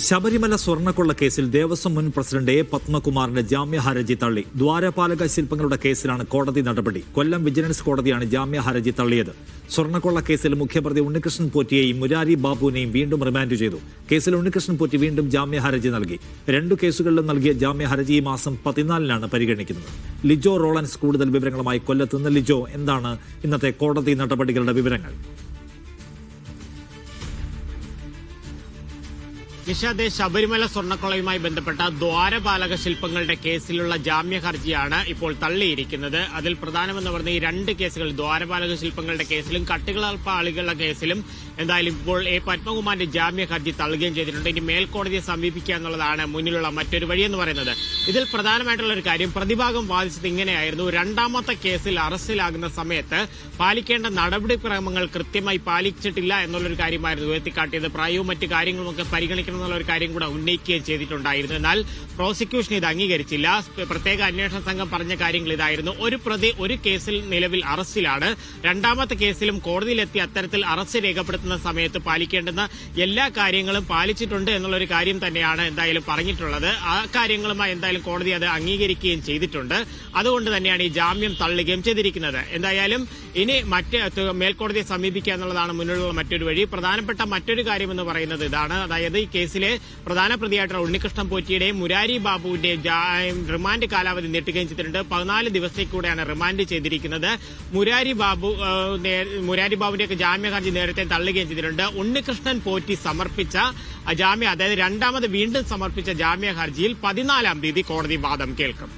ശബരിമല സ്വർണ്ണക്കൊള്ള കേസിൽ ദേവസ്വം മുൻ പ്രസിഡന്റ് എ പത്മകുമാറിന്റെ ജാമ്യ ഹർജി തള്ളി. ദ്വാരപാലക ശില്പങ്ങളുടെ കേസിലാണ് കോടതി നടപടി. കൊല്ലം വിജിലൻസ് കോടതിയാണ് ജാമ്യ ഹർജി തള്ളിയത്. സ്വർണ്ണക്കൊള്ള കേസിൽ മുഖ്യപ്രതി ഉണ്ണികൃഷ്ണൻ പോറ്റിയെയും മുരാരി ബാബുവിനെയും വീണ്ടും റിമാൻഡ് ചെയ്തു. കേസിൽ ഉണ്ണികൃഷ്ണൻ പോറ്റി വീണ്ടും ജാമ്യ ഹർജി നൽകി. 2 കേസുകളിലും നൽകിയ ജാമ്യ ഹർജി ഈ മാസം 14-നാണ് പരിഗണിക്കുന്നത്. ലിജോ റോളൻസ് കൂടുതൽ വിവരങ്ങളുമായി കൊല്ലത്ത് നിന്ന്. ലിജോ, എന്താണ് ഇന്നത്തെ കോടതി നടപടികളുടെ വിവരങ്ങൾ? നിഷാദെ, ശബരിമല സ്വർണ്ണക്കൊള്ളയുമായി ബന്ധപ്പെട്ട ദ്വാരപാലക ശില്പങ്ങളുടെ കേസിലുള്ള ജാമ്യ ഹർജിയാണ് ഇപ്പോൾ തള്ളിയിരിക്കുന്നത്. അതിൽ പ്രധാനമെന്ന് പറഞ്ഞ ഈ 2 കേസുകൾ, ദ്വാരപാലക ശില്പങ്ങളുടെ കേസിലും കട്ടുകളപ്പാളികളുടെ കേസിലും എന്തായാലും ഇപ്പോൾ എ പത്മകുമാറിന്റെ ജാമ്യ ഹർജി തള്ളുകയും ചെയ്തിട്ടുണ്ട്. ഇനി മേൽക്കോടതിയെ സമീപിക്കുക എന്നുള്ളതാണ് മുന്നിലുള്ള മറ്റൊരു വഴിയെന്ന് പറയുന്നത്. ഇതിൽ പ്രധാനമായിട്ടുള്ള ഒരു കാര്യം, പ്രതിഭാഗം വാദിച്ചത് ഇങ്ങനെയായിരുന്നു: 2ാമത്തെ കേസിൽ അറസ്റ്റിലാകുന്ന സമയത്ത് പാലിക്കേണ്ട നടപടിക്രമങ്ങൾ കൃത്യമായി പാലിച്ചിട്ടില്ല എന്നുള്ളൊരു കാര്യമായിരുന്നു ഉയർത്തിക്കാട്ടിയത്. പ്രായവും മറ്റു കാര്യങ്ങളുമൊക്കെ പരിഗണിക്കണം എന്നുള്ള ഒരു കാര്യം കൂടെ ഉന്നയിക്കുകയും ചെയ്തിട്ടുണ്ടായിരുന്നു. എന്നാൽ പ്രോസിക്യൂഷൻ ഇത് അംഗീകരിച്ചില്ല. പ്രത്യേക അന്വേഷണ സംഘം പറഞ്ഞ കാര്യങ്ങൾ ഇതായിരുന്നു: ഒരു പ്രതി ഒരു കേസിൽ നിലവിൽ അറസ്റ്റിലാണ്, 2ാമത്തെ കേസിലും കോടതിയിലെത്തി അത്തരത്തിൽ അറസ്റ്റ് രേഖപ്പെടുത്തുന്ന സമയത്ത് പാലിക്കേണ്ടുന്ന എല്ലാ കാര്യങ്ങളും പാലിച്ചിട്ടുണ്ട് എന്നുള്ളൊരു കാര്യം തന്നെയാണ് എന്തായാലും പറഞ്ഞിട്ടുള്ളത്. ആ കാര്യങ്ങളുമായി എന്തായാലും കോടതി അത് അംഗീകരിക്കുകയും ചെയ്തിട്ടുണ്ട്. അതുകൊണ്ട് തന്നെയാണ് ഈ ജാമ്യം തള്ളുകയും ചെയ്തിരിക്കുന്നത്. എന്തായാലും ഇനി മേൽക്കോടതിയെ സമീപിക്കുക എന്നുള്ളതാണ് മുന്നിലുള്ള മറ്റൊരു വഴി. പ്രധാനപ്പെട്ട മറ്റൊരു കാര്യമെന്ന് പറയുന്നത് ഇതാണ്: അതായത് ഈ കേസിലെ പ്രധാന പ്രതിയായിട്ടുള്ള ഉണ്ണികൃഷ്ണൻ പോറ്റിയുടെയും മുരാരി ബാബുവിന്റെയും റിമാൻഡ് കാലാവധി നീട്ടുകയും ചെയ്തിട്ടുണ്ട്. 14 ദിവസത്തേക്കൂടെയാണ് റിമാൻഡ് ചെയ്തിരിക്കുന്നത്. മുരാരി ബാബുവിന്റെയൊക്കെ ജാമ്യ ഹർജി നേരത്തെ തള്ളുകയും ചെയ്തിട്ടുണ്ട്. ഉണ്ണികൃഷ്ണൻ പോറ്റി സമർപ്പിച്ച ജാമ്യ, അതായത് 2ാമത് വീണ്ടും സമർപ്പിച്ച ജാമ്യ ഹർജിയിൽ 14-ാം തീയതി കോടതി വാദം കേൾക്കും.